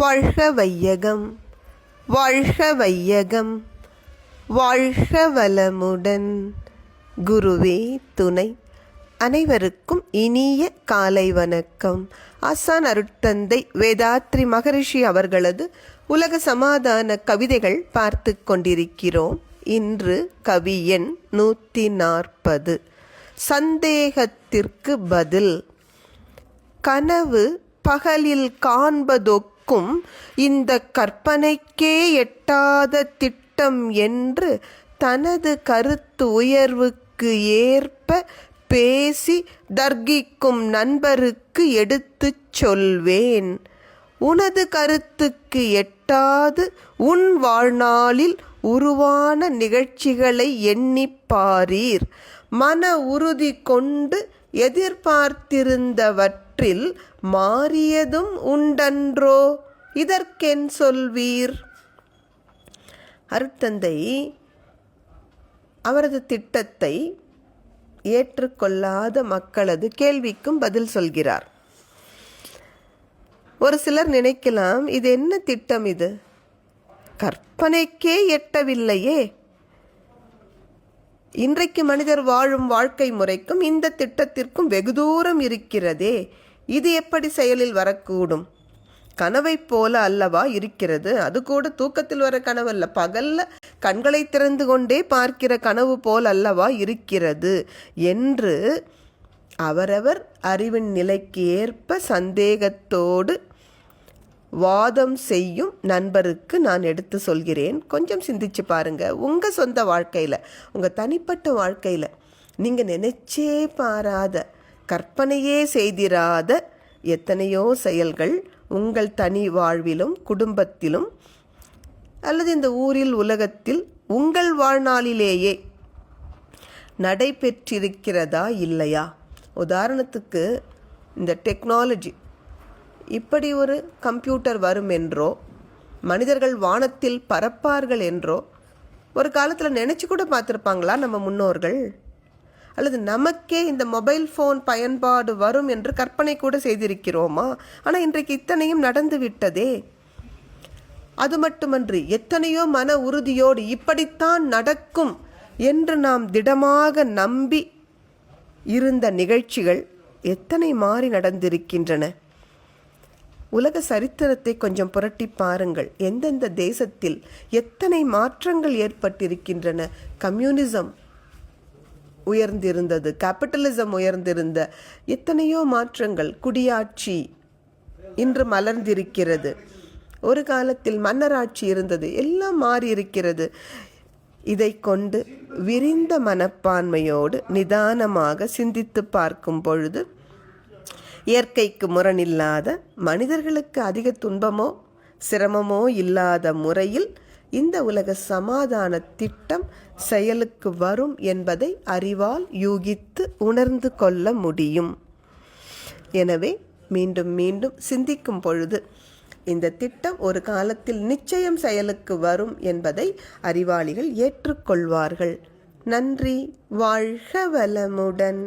வாழ்க வையகம், வாழ்க வையகம், வாழ்க வளமுடன். குருவே துணை. அனைவருக்கும் இனிய காலை வணக்கம். ஆசான் அருட்தந்தை வேதாத்ரி மகரிஷி அவர்களது உலக சமாதான கவிதைகள் பார்த்து கொண்டிருக்கிறோம். இன்று கவி எண் 140. சந்தேகத்திற்கு பதில். கனவு பகலில் காண்பதொக்கும் இந்த கற்பனைக்கே எட்டாத திட்டம் என்று தனது கருத்து உயர்வுக்கு ஏற்ப பேசி தர்கிக்கும் நண்பருக்கு எடுத்துச் சொல்வேன். உனது கருத்துக்கு எட்டாது உன் வாழ்நாளில் உருவான நிகழ்ச்சிகளை எண்ணிப்பாரீர். மன உறுதி கொண்டு எதிர்பார்த்திருந்தவற்றில் மாறியதும் உண்டன்றோ? இதற்கென் சொல்வீர்? அருட்தந்தை அவரது திட்டத்தை ஏற்றுக்கொள்ளாத மக்களது கேள்விக்கும் பதில் சொல்கிறார். ஒரு சிலர் நினைக்கலாம், இது என்ன திட்டம், இது கற்பனைக்கே எட்டவில்லையே. இன்றைக்கு மனிதர் வாழும் வாழ்க்கை முறைக்கும் இந்த திட்டத்திற்கும் வெகு தூரம் இருக்கிறதே, இது எப்படி செயலில் வரக்கூடும்? கனவை போல அல்லவா இருக்கிறது, அது கூட தூக்கத்தில் வர கனவு அல்ல, பகல்ல கண்களை திறந்து கொண்டே பார்க்கிற கனவு போல் அல்லவா இருக்கிறது என்று அவரவர் அறிவின் நிலைக்கு ஏற்ப சந்தேகத்தோடு வாதம் செய்யும் நண்பருக்கு நான் எடுத்து சொல்கிறேன். கொஞ்சம் சிந்திச்சு பாருங்க. உங்கள் சொந்த வாழ்க்கையில், உங்கள் தனிப்பட்ட வாழ்க்கையில் நீங்கள் நினைச்சே பாராத, கற்பனையே செய்திராத எத்தனையோ செயல்கள் உங்கள் தனி வாழ்விலும் குடும்பத்திலும் அல்லது இந்த ஊரில் உலகத்தில் உங்கள் வாழ்நாளிலேயே நடைபெற்றிருக்கிறதா இல்லையா? உதாரணத்துக்கு இந்த டெக்னாலஜி, இப்படி ஒரு கம்ப்யூட்டர் வரும் என்றோ, மனிதர்கள் வானத்தில் பறப்பார்கள் என்றோ ஒரு காலத்தில் நினச்சி கூட பார்த்துருப்பாங்களா நம்ம முன்னோர்கள்? அல்லது நமக்கே இந்த மொபைல் ஃபோன் பயன்பாடு வரும் என்று கற்பனை கூட செய்திருக்கிறோமா? ஆனால் இன்றைக்கு இத்தனையும் நடந்து விட்டதே. அது மட்டுமன்றி எத்தனையோ மன உறுதியோடு இப்படித்தான் நடக்கும் என்று நாம் திடமாக நம்பி இருந்த நிகழ்ச்சிகள் எத்தனை மாறி நடந்திருக்கின்றன. உலக சரித்திரத்தை கொஞ்சம் புரட்டி பாருங்கள். எந்தெந்த தேசத்தில் எத்தனை மாற்றங்கள் ஏற்பட்டிருக்கின்றன. கம்யூனிசம் உயர்ந்திருந்தது, கேபிட்டலிசம் உயர்ந்திருந்த எத்தனையோ மாற்றங்கள். குடியாட்சி இன்று மலர்ந்திருக்கிறது. ஒரு காலத்தில் மன்னராட்சி இருந்தது, எல்லாம் மாறி இருக்கிறது. இதை கொண்டு விரிந்த மனப்பான்மையோடு நிதானமாக சிந்தித்து பார்க்கும் பொழுது இயற்கைக்கு முரணில்லாத, மனிதர்களுக்கு அதிக துன்பமோ சிரமமோ இல்லாத முறையில் இந்த உலக சமாதான திட்டம் செயலுக்கு வரும் என்பதை அறிவால் யூகித்து உணர்ந்து கொள்ள முடியும். எனவே மீண்டும் மீண்டும் சிந்திக்கும் பொழுது இந்த திட்டம் ஒரு காலத்தில் நிச்சயம் செயலுக்கு வரும் என்பதை அறிவாளிகள் ஏற்றுக்கொள்வார்கள். நன்றி. வாழ்க வளமுடன்.